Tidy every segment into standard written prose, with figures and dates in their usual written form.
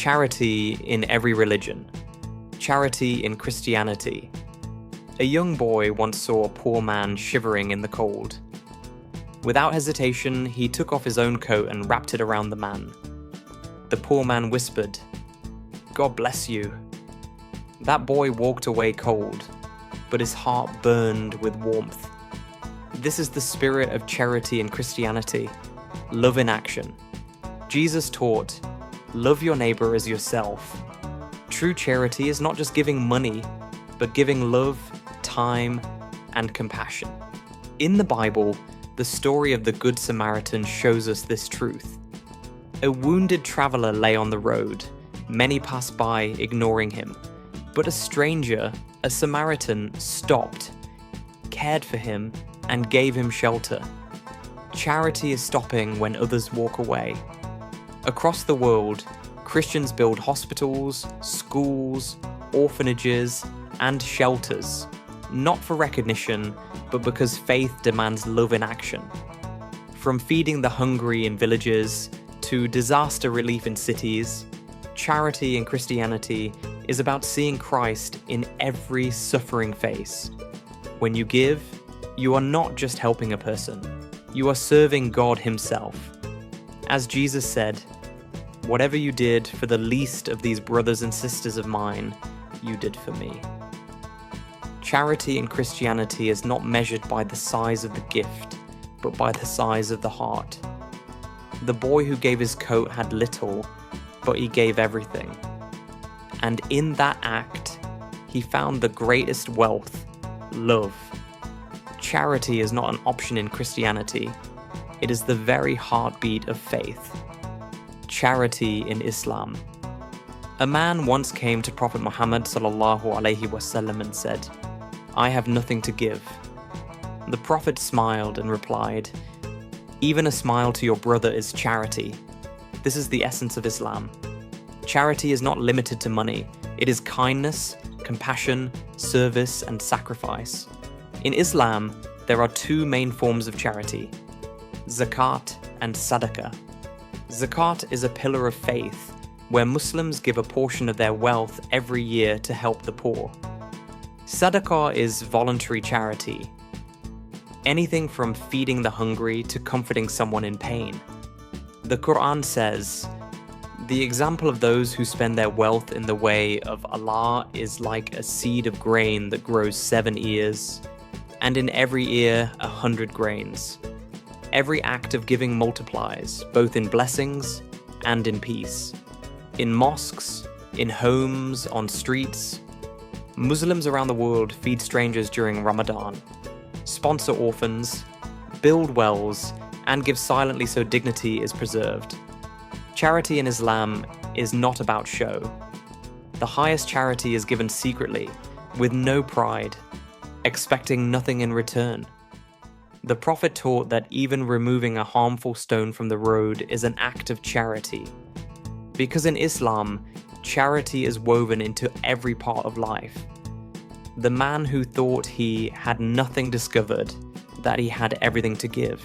Charity in every religion. Charity in Christianity. A young boy once saw a poor man shivering in the cold. Without hesitation, he took off his own coat and wrapped it around the man. The poor man whispered, "God bless you." That boy walked away cold, but his heart burned with warmth. This is the spirit of charity in Christianity, love in action. Jesus taught, love your neighbor as yourself. True charity is not just giving money, but giving love, time, and compassion. In the Bible, the story of the Good Samaritan shows us this truth. A wounded traveler lay on the road. Many passed by, ignoring him. But a stranger, a Samaritan, stopped, cared for him, and gave him shelter. Charity is stopping when others walk away. Across the world, Christians build hospitals, schools, orphanages, and shelters, not for recognition, but because faith demands love in action. From feeding the hungry in villages to disaster relief in cities, charity in Christianity is about seeing Christ in every suffering face. When you give, you are not just helping a person, you are serving God Himself. As Jesus said, "Whatever you did for the least of these brothers and sisters of mine, you did for me." Charity in Christianity is not measured by the size of the gift, but by the size of the heart. The boy who gave his coat had little, but he gave everything. And in that act, he found the greatest wealth, love. Charity is not an option in Christianity. It is the very heartbeat of faith. Charity in Islam. A man once came to Prophet Muhammad ﷺ and said, "I have nothing to give." The Prophet smiled and replied, "Even a smile to your brother is charity." This is the essence of Islam. Charity is not limited to money. It is kindness, compassion, service, and sacrifice. In Islam, there are two main forms of charity: Zakat and Tzedakah. Zakat is a pillar of faith, where Muslims give a portion of their wealth every year to help the poor. Tzedakah is voluntary charity. Anything from feeding the hungry to comforting someone in pain. The Quran says, "The example of those who spend their wealth in the way of Allah is like a seed of grain that grows 7 ears, and in every ear 100 grains. Every act of giving multiplies, both in blessings and in peace. In mosques, in homes, on streets." Muslims around the world feed strangers during Ramadan, sponsor orphans, build wells, and give silently so dignity is preserved. Charity in Islam is not about show. The highest charity is given secretly, with no pride, expecting nothing in return. The Prophet taught that even removing a harmful stone from the road is an act of charity. Because in Islam, charity is woven into every part of life. The man who thought he had nothing discovered that he had everything to give.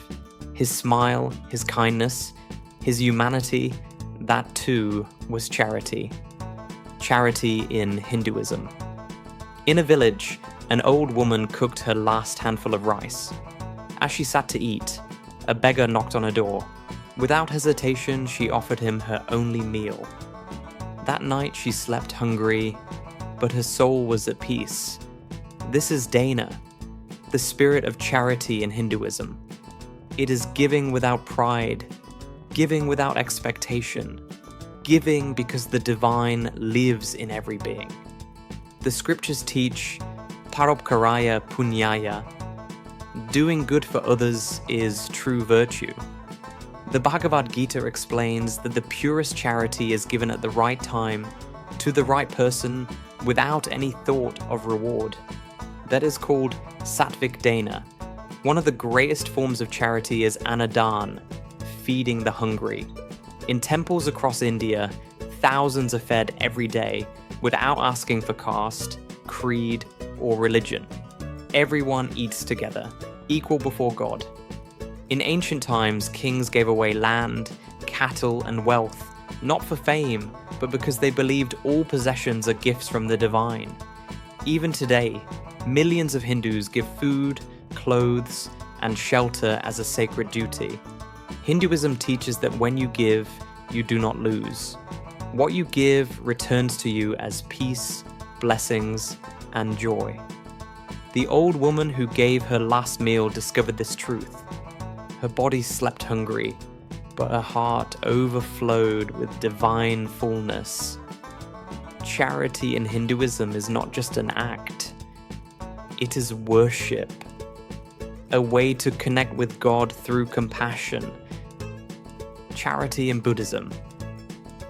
His smile, his kindness, his humanity, that too was charity. Charity in Hinduism. In a village, an old woman cooked her last handful of rice. As she sat to eat, a beggar knocked on her door. Without hesitation, she offered him her only meal. That night she slept hungry, but her soul was at peace. This is Dana, the spirit of charity in Hinduism. It is giving without pride, giving without expectation, giving because the divine lives in every being. The scriptures teach paropkaraya punyaya. Doing good for others is true virtue. The Bhagavad Gita explains that the purest charity is given at the right time, to the right person, without any thought of reward. That is called Sattvic Dana. One of the greatest forms of charity is Daan, feeding the hungry. In temples across India, thousands are fed every day without asking for caste, creed, or religion. Everyone eats together, equal before God. In ancient times, kings gave away land, cattle, and wealth, not for fame, but because they believed all possessions are gifts from the divine. Even today, millions of Hindus give food, clothes, and shelter as a sacred duty. Hinduism teaches that when you give, you do not lose. What you give returns to you as peace, blessings, and joy. The old woman who gave her last meal discovered this truth. Her body slept hungry, but her heart overflowed with divine fullness. Charity in Hinduism is not just an act, it is worship, a way to connect with God through compassion. Charity in Buddhism.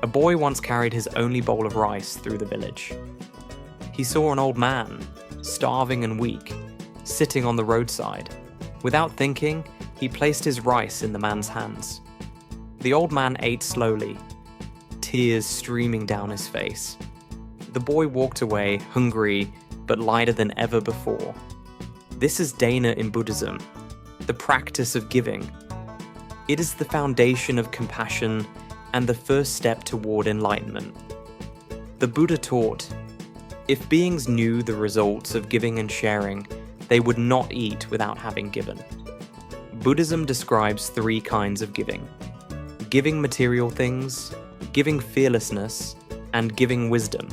A boy once carried his only bowl of rice through the village. He saw an old man, starving and weak, sitting on the roadside. Without thinking, he placed his rice in the man's hands. The old man ate slowly, tears streaming down his face. The boy walked away, hungry, but lighter than ever before. This is Dana in Buddhism, the practice of giving. It is the foundation of compassion and the first step toward enlightenment. The Buddha taught, if beings knew the results of giving and sharing, they would not eat without having given. Buddhism describes 3 kinds of giving: giving material things, giving fearlessness, and giving wisdom.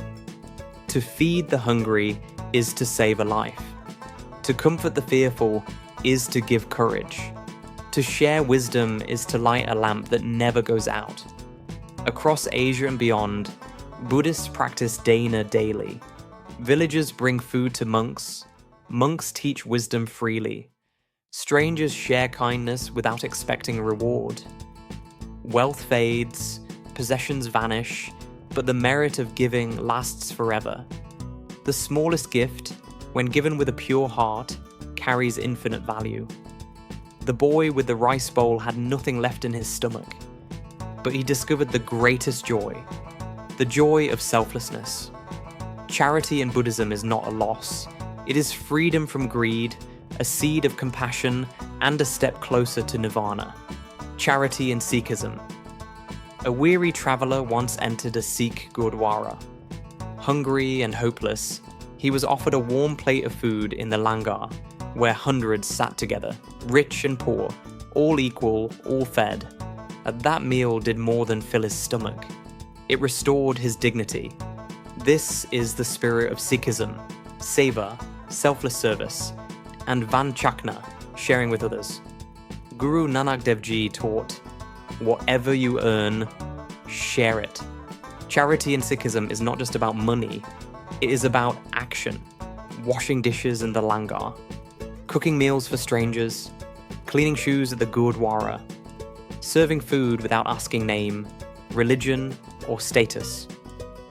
To feed the hungry is to save a life. To comfort the fearful is to give courage. To share wisdom is to light a lamp that never goes out. Across Asia and beyond, Buddhists practice dana daily. Villagers bring food to monks. Monks teach wisdom freely. Strangers share kindness without expecting a reward. Wealth fades, possessions vanish, but the merit of giving lasts forever. The smallest gift, when given with a pure heart, carries infinite value. The boy with the rice bowl had nothing left in his stomach, but he discovered the greatest joy, the joy of selflessness. Charity in Buddhism is not a loss. It is freedom from greed, a seed of compassion, and a step closer to nirvana. Charity in Sikhism. A weary traveller once entered a Sikh Gurdwara. Hungry and hopeless, he was offered a warm plate of food in the langar, where hundreds sat together, rich and poor, all equal, all fed. That meal did more than fill his stomach. It restored his dignity. This is the spirit of Sikhism, Seva, selfless service, and Vanchakna, sharing with others. Guru Nanak Dev Ji taught, whatever you earn, share it. Charity in Sikhism is not just about money, it is about action. Washing dishes in the langar, cooking meals for strangers, cleaning shoes at the Gurdwara, serving food without asking name, religion, or status.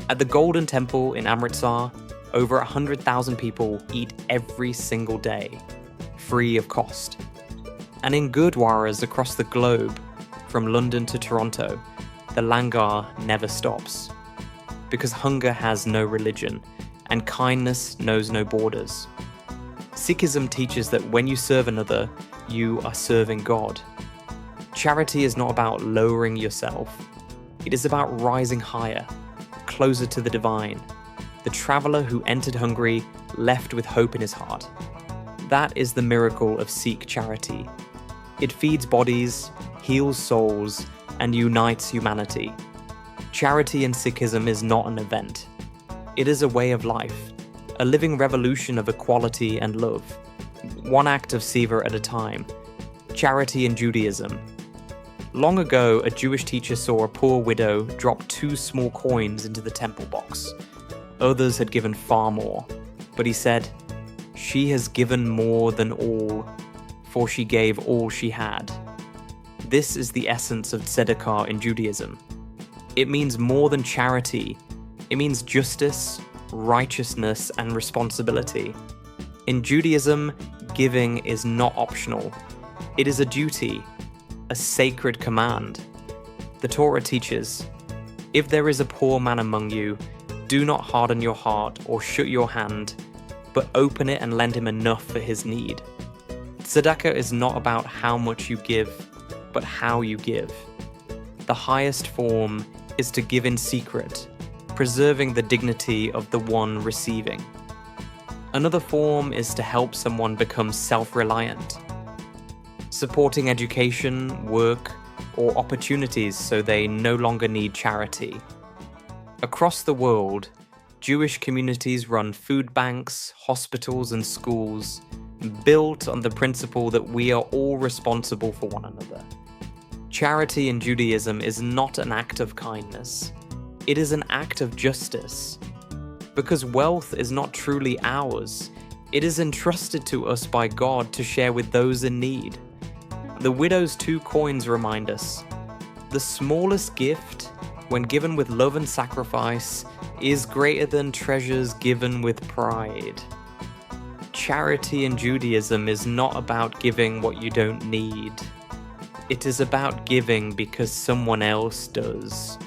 At the Golden Temple in Amritsar, over 100,000 people eat every single day, free of cost. And in Gurdwaras across the globe, from London to Toronto, the langar never stops. Because hunger has no religion, and kindness knows no borders. Sikhism teaches that when you serve another, you are serving God. Charity is not about lowering yourself. It is about rising higher, closer to the divine. The traveller who entered hungry left with hope in his heart. That is the miracle of Sikh charity. It feeds bodies, heals souls, and unites humanity. Charity in Sikhism is not an event. It is a way of life, a living revolution of equality and love. One act of Seva at a time. Charity in Judaism. Long ago, a Jewish teacher saw a poor widow drop 2 small coins into the temple box. Others had given far more, but he said, "She has given more than all, for she gave all she had." This is the essence of Tzedakah in Judaism. It means more than charity. It means justice, righteousness, and responsibility. In Judaism, giving is not optional. It is a duty, a sacred command. The Torah teaches, "If there is a poor man among you, do not harden your heart or shut your hand, but open it and lend him enough for his need." Tzedakah is not about how much you give, but how you give. The highest form is to give in secret, preserving the dignity of the one receiving. Another form is to help someone become self-reliant, supporting education, work, or opportunities so they no longer need charity. Across the world, Jewish communities run food banks, hospitals, and schools built on the principle that we are all responsible for one another. Charity in Judaism is not an act of kindness. It is an act of justice. Because wealth is not truly ours, it is entrusted to us by God to share with those in need. The widow's 2 coins remind us, the smallest gift, when given with love and sacrifice, is greater than treasures given with pride. Charity in Judaism is not about giving what you don't need. It is about giving because someone else does.